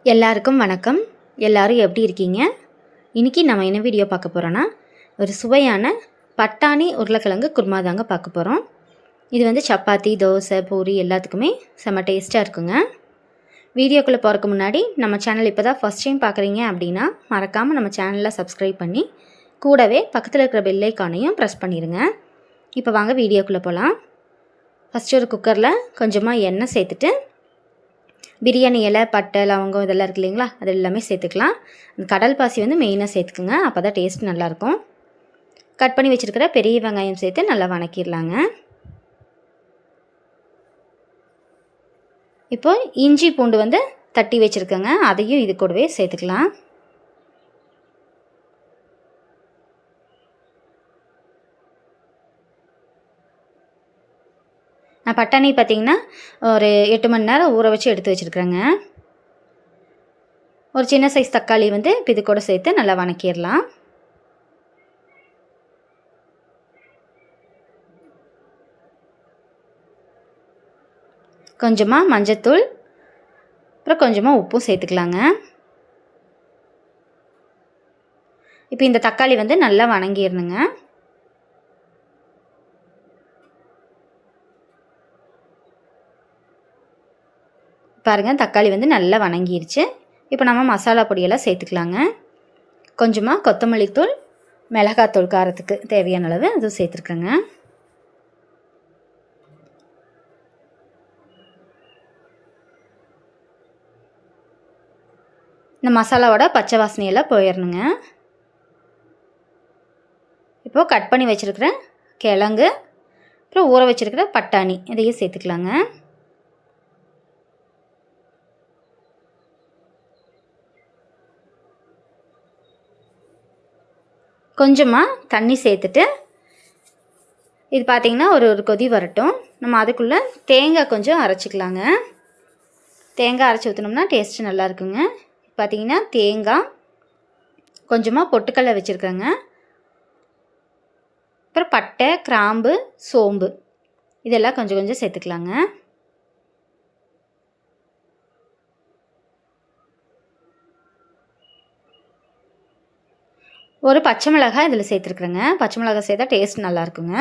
எல்லாருக்கும் வணக்கம். எல்லாரும் எப்படி இருக்கீங்க? இன்றைக்கி நம்ம என்ன வீடியோ பார்க்க போகிறோன்னா, ஒரு சுவையான பட்டாணி உருளைக்கிழங்கு குருமா தாங்க பார்க்க போகிறோம். இது வந்து சப்பாத்தி, தோசை, பூரி எல்லாத்துக்குமே செம்ம டேஸ்ட்டாக இருக்குங்க. வீடியோக்குள்ளே போகிறதுக்கு முன்னாடி நம்ம சேனல் இப்போ தான் ஃபஸ்ட் டைம் பார்க்குறீங்க அப்படின்னா மறக்காமல் நம்ம சேனலில் சப்ஸ்கிரைப் பண்ணி கூடவே பக்கத்தில் இருக்கிற பெல் ஐக்கானையும் ப்ரெஸ் பண்ணிடுங்க. இப்போ வாங்க வீடியோக்குள்ளே போகலாம். ஃபஸ்ட்டு ஒரு குக்கரில் கொஞ்சமாக எண்ணெய் சேர்த்துட்டு பிரியாணி இலை, பட்டை, லவங்கம் இதெல்லாம் இருக்குது இல்லைங்களா, அது எல்லாமே சேர்த்துக்கலாம். அந்த கடல் பாசி வந்து மெயினாக சேர்த்துக்குங்க, அப்போ தான் டேஸ்ட் நல்லாயிருக்கும். கட் பண்ணி வச்சுருக்கிற பெரிய வெங்காயம் சேர்த்து நல்லா வணக்கிடலாங்க. இப்போது இஞ்சி பூண்டு வந்து தட்டி வச்சுருக்கேங்க, அதையும் இது கூடவே சேர்த்துக்கலாம். நான் பட்டாணி பார்த்திங்கன்னா ஒரு 8 மணி நேரம் ஊற வச்சு எடுத்து வச்சுருக்குறேங்க. ஒரு சின்ன சைஸ் தக்காளி வந்து இப்போ இது கூட சேர்த்து நல்லா வணக்கிடலாம். கொஞ்சமாக மஞ்சத்தூள், அப்புறம் கொஞ்சமாக உப்பும் சேர்த்துக்கலாங்க. இப்போ இந்த தக்காளி வந்து நல்லா வணங்கிடணுங்க. பாருங்கள், தக்காளி வந்து நல்லா வணங்கிருச்சு. இப்போ நம்ம மசாலா பொடியெல்லாம் சேர்த்துக்கலாங்க. கொஞ்சமாக கொத்தமல்லி தூள், மிளகாத்தூள் காரத்துக்கு தேவையான அளவு அதுவும் சேர்த்துருக்கேங்க. இந்த மசாலாவோட பச்சை வாசனையெல்லாம் போயிடணுங்க. இப்போது கட் பண்ணி வச்சுருக்கிற கிழங்கு, அப்புறம் ஊற வச்சுருக்கிற பட்டாணி இதையும் சேர்த்துக்கலாங்க. கொஞ்சமாக தண்ணி சேர்த்துட்டு இது பார்த்திங்கன்னா ஒரு கொதி வரட்டும். நம்ம அதுக்குள்ளே தேங்காய் கொஞ்சம் அரைச்சிக்கலாங்க. தேங்காய் அரைச்சி ஊற்றினோம்னா டேஸ்ட்டு நல்லா இருக்குங்க. பார்த்திங்கன்னா தேங்காய், கொஞ்சமாக பொட்டுக்கடலை வச்சுருக்கேங்க, அப்புறம் பட்டை, கிராம்பு, சோம்பு இதெல்லாம் கொஞ்சம் கொஞ்சம் சேர்த்துக்கலாங்க. ஒரு பச்சை மிளகாய் இதில் சேர்த்துருக்குறேங்க. பச்சை மிளகாய் சேர்த்தா டேஸ்ட் நல்லாயிருக்குங்க.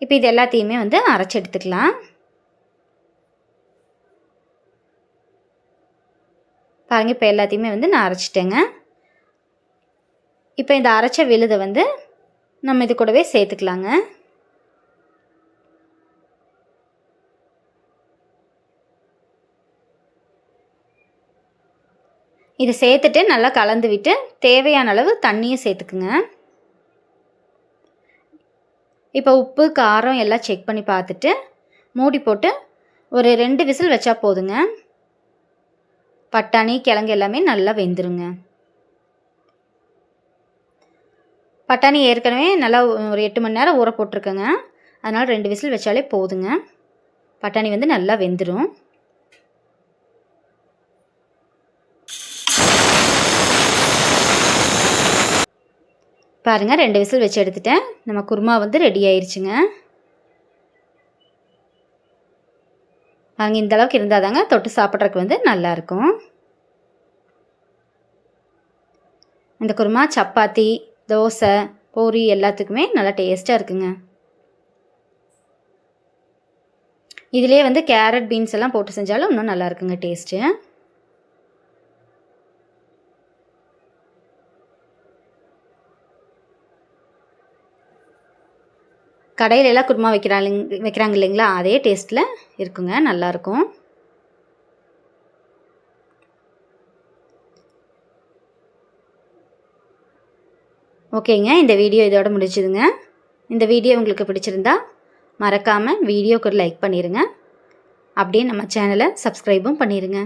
இப்போ இது எல்லாத்தையுமே வந்து அரைச்சி எடுத்துக்கலாம். பாருங்கள், இப்போ எல்லாத்தையுமே வந்து நான் அரைச்சிட்டேங்க. இப்போ இந்த அரைச்ச விழுதை வந்து நம்ம இது கூடவே சேர்த்துக்கலாங்க. இதை சேர்த்துட்டு நல்லா கலந்து விட்டு தேவையான அளவு தண்ணியும் சேர்த்துக்குங்க. இப்போ உப்பு, காரம் எல்லாம் செக் பண்ணி பார்த்துட்டு மூடி போட்டு ஒரு 2 விசில் வச்சா போதுங்க. பட்டாணி, கிழங்கு எல்லாமே நல்லா வெந்துருங்க. பட்டாணி ஏற்கனவே நல்லா ஒரு 8 மணி நேரம் ஊற போட்டிருக்கேங்க, அதனால் 2 விசில் வச்சாலே போதுங்க. பட்டாணி வந்து நல்லா வெந்துடும். பாருங்கள், 2 விசில் வச்சு எடுத்துட்டேன். நம்ம குருமா வந்து ரெடி ஆயிடுச்சுங்க. பாருங்கள், இந்தளவுக்கு இருந்தால் தாங்க தொட்டு சாப்பிட்றதுக்கு வந்து நல்லாயிருக்கும். இந்த குருமா சப்பாத்தி, தோசை, பூரி எல்லாத்துக்குமே நல்லா டேஸ்ட்டாக இருக்குங்க. இதிலே வந்து கேரட், பீன்ஸ் எல்லாம் போட்டு செஞ்சாலும் இன்னும் நல்லா இருக்குங்க டேஸ்ட்டு. கடையில் எல்லாம் குருமா வைக்கிறாங்க இல்லைங்களா, அதே டேஸ்ட்டில் இருக்குங்க, நல்லாயிருக்கும். ஓகேங்க, இந்த வீடியோ இதோட முடிச்சுதுங்க. இந்த வீடியோ உங்களுக்கு பிடிச்சிருந்தா மறக்காமல் வீடியோக்கு ஒரு லைக் பண்ணிடுங்க. அப்படியே நம்ம சேனலை சப்ஸ்கிரைபும் பண்ணிடுங்க.